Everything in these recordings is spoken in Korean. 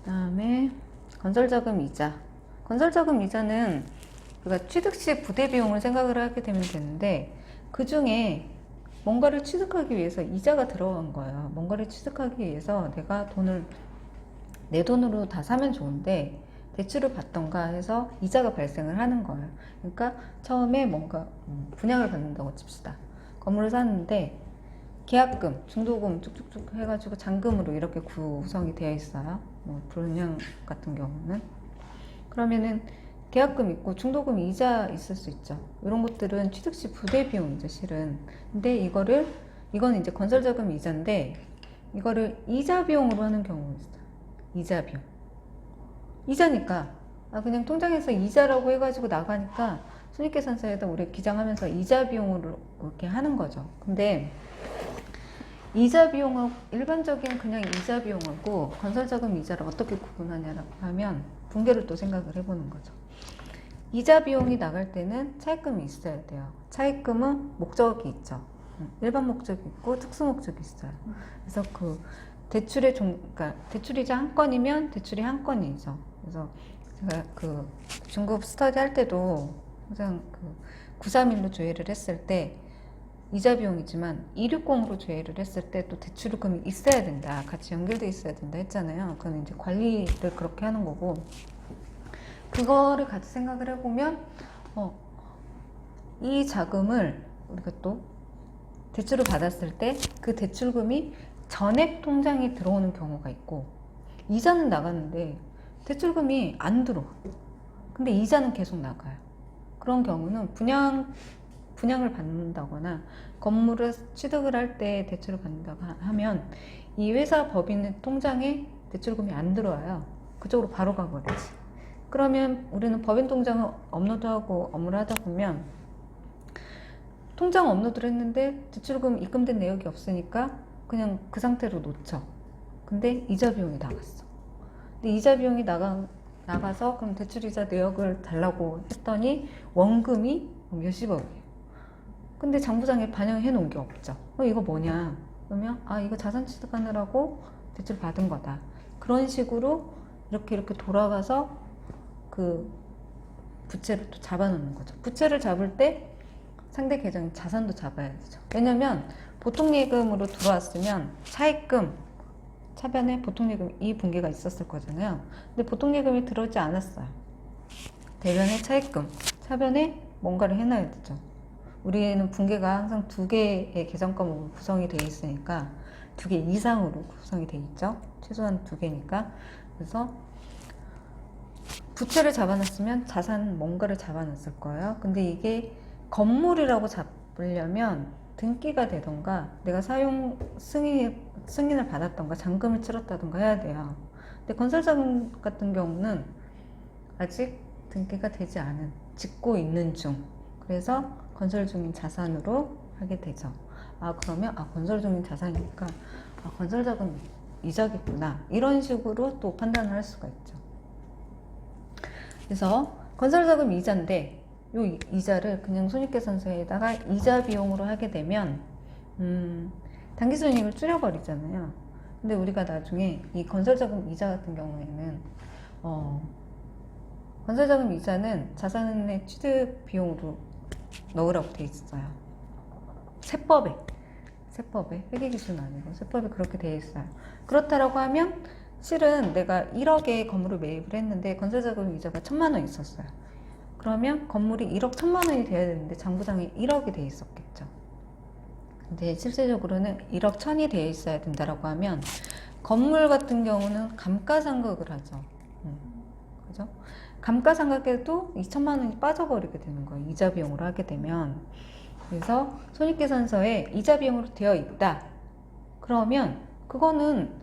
그다음에 건설자금 이자. 건설자금 이자는 우리가 취득 시 부대 비용을 생각을 하게 되면 되는데, 그 중에 뭔가를 취득하기 위해서 이자가 들어간 거예요. 뭔가를 취득하기 위해서 내가 돈을 내 돈으로 다 사면 좋은데 대출을 받던가 해서 이자가 발생을 하는 거예요. 그러니까 처음에 뭔가 분양을 받는다고 칩시다. 건물을 샀는데 계약금, 중도금 쭉쭉쭉 해가지고 잔금으로 이렇게 구성이 되어 있어요. 뭐 분양 같은 경우는. 그러면은 계약금 있고 중도금 이자 있을 수 있죠. 이런 것들은 취득시 부대 비용이죠, 실은. 근데 이거는 이제 건설자금 이자인데, 이거를 이자 비용으로 하는 경우가 있어요. 이자 비용. 이자니까, 그냥 통장에서 이자라고 해가지고 나가니까 손익계산서에다 우리 기장하면서 이자 비용으로 이렇게 하는 거죠. 근데 이자 비용하고, 일반적인 그냥 이자 비용하고 건설자금 이자를 어떻게 구분하냐라고 하면 분개를 또 생각을 해보는 거죠. 이자 비용이 나갈 때는 차입금이 있어야 돼요. 차입금은 목적이 있죠. 일반 목적이 있고 특수 목적이 있어요. 그래서 그 그러니까 대출이자 한 건이면 대출이 한 건이죠. 그래서 제가 그 중급 스터디 할 때도 항상 그 931로 조회를 했을 때 이자 비용이지만 260으로 조회를 했을 때 또 대출금이 있어야 된다. 같이 연결돼 있어야 된다 했잖아요. 그건 이제 관리를 그렇게 하는 거고, 그거를 같이 생각을 해보면 이 자금을 우리가 또 대출을 받았을 때 그 대출금이 전액 통장에 들어오는 경우가 있고, 이자는 나갔는데 대출금이 안 들어와. 근데 이자는 계속 나가요. 그런 경우는 분양을 받는다거나 건물을 취득을 할 때 대출을 받는다고 하면 이 회사 법인의 통장에 대출금이 안 들어와요. 그쪽으로 바로 가버리지. 그러면 우리는 법인 통장을 업로드하고 업무를 하다 보면 통장 업로드를 했는데 대출금 입금된 내역이 없으니까 그냥 그 상태로 놓쳐. 근데 이자 비용이 나갔어. 근데 이자 비용이 나가서 그럼 대출이자 내역을 달라고 했더니 원금이 몇십억이에요. 근데 장부장에 반영해 놓은 게 없죠. 이거 뭐냐? 그러면 이거 자산 취득하느라고 대출 받은 거다. 그런 식으로 이렇게 돌아가서 그 부채를 또 잡아놓는 거죠. 부채를 잡을 때 상대 계정인 자산도 잡아야 되죠. 왜냐면 보통예금으로 들어왔으면 차입금, 차변에 보통예금 이 분기가 있었을 거잖아요. 근데 보통예금이 들어오지 않았어요. 대변에 차입금, 차변에 뭔가를 해놔야 되죠. 우리는 분계가 항상 2개의 계정 과목으로 구성이 되어 있으니까 2개 이상으로 구성이 되어 있죠. 최소한 2개니까. 그래서 부채를 잡아놨으면 자산 뭔가를 잡아놨을 거예요. 근데 이게 건물이라고 잡으려면 등기가 되던가 내가 사용 승인을 받았던가 잔금을 치렀다던가 해야 돼요. 근데 건설자금 같은 경우는 아직 등기가 되지 않은, 짓고 있는 중. 그래서 건설 중인 자산으로 하게 되죠. 그러면 건설 중인 자산이니까 건설자금 이자겠구나. 이런 식으로 또 판단을 할 수가 있죠. 그래서 건설자금 이자인데 이 이자를 그냥 손익계산서에다가 이자 비용으로 하게 되면 당기순이익을 줄여버리잖아요. 근데 우리가 나중에 이 건설자금 이자 같은 경우에는 건설자금 이자는 자산의 취득 비용으로 넣으라고 돼 있어요. 세법에 회계기준 아니고 세법에 그렇게 돼 있어요. 그렇다라고 하면 실은 내가 1억에 건물을 매입을 했는데 건설자금 이자가 1,000만 원 있었어요. 그러면 건물이 1억 1,000만 원이 돼야 되는데 장부장에 1억이 돼 있었겠죠. 근데 실제적으로는 1억 1,000이 돼 있어야 된다라고 하면 건물 같은 경우는 감가상각을 하죠. 그죠? 감가상각에도 2,000만 원이 빠져버리게 되는 거예요. 이자 비용으로 하게 되면. 그래서 손익계산서에 이자 비용으로 되어 있다. 그러면 그거는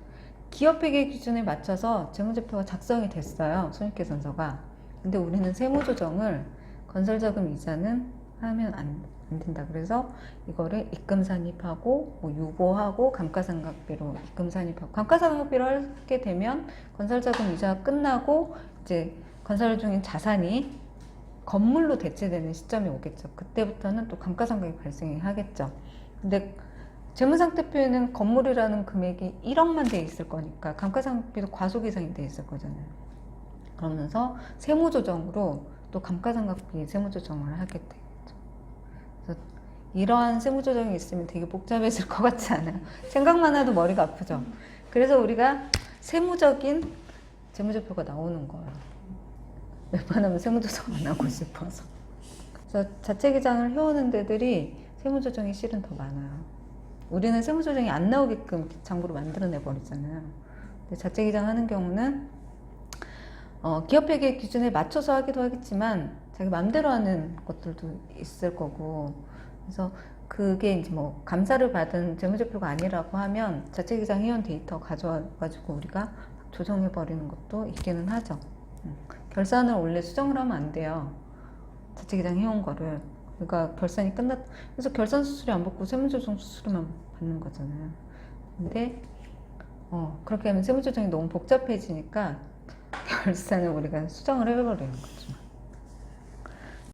기업회계 기준에 맞춰서 재무제표가 작성이 됐어요. 손익계산서가. 근데 우리는 세무조정을 건설자금 이자는 하면 안 된다. 그래서 이거를 입금산입하고 유보하고 감가상각비로 입금산입하고, 감가상각비로 하게 되면 건설자금 이자가 끝나고 이제 건설 중인 자산이 건물로 대체되는 시점이 오겠죠. 그때부터는 또 감가상각이 발생하겠죠. 근데 재무상태표에는 건물이라는 금액이 1억만 돼 있을 거니까 감가상각비도 과속 이상이 돼 있을 거잖아요. 그러면서 세무조정으로 또 감가상각비 세무조정을 하게 되겠죠. 그래서 이러한 세무조정이 있으면 되게 복잡해질 것 같지 않아요? 생각만 해도 머리가 아프죠? 그래서 우리가 세무적인 재무제표가 나오는 거예요. 웬만하면 세무조정 안 하고 싶어서. 그래서 자체기장을 해오는 데들이 세무조정이 실은 더 많아요. 우리는 세무조정이 안 나오게끔 장부로 만들어내 버리잖아요. 근데 자체기장 하는 경우는 기업회계 기준에 맞춰서 하기도 하겠지만 자기 마음대로 하는 것들도 있을 거고, 그래서 그게 이제 뭐 감사를 받은 재무제표가 아니라고 하면 자체기장 회원 데이터 가져와가지고 우리가 조정해 버리는 것도 있기는 하죠. 결산을 원래 수정을 하면 안 돼요. 자체기장 해온 거를. 그러니까 결산이 그래서 결산 수수료 안 받고 세무조정 수수료만 받는 거잖아요. 근데 그렇게 하면 세무조정이 너무 복잡해지니까 결산을 우리가 수정을 해버리는 거죠.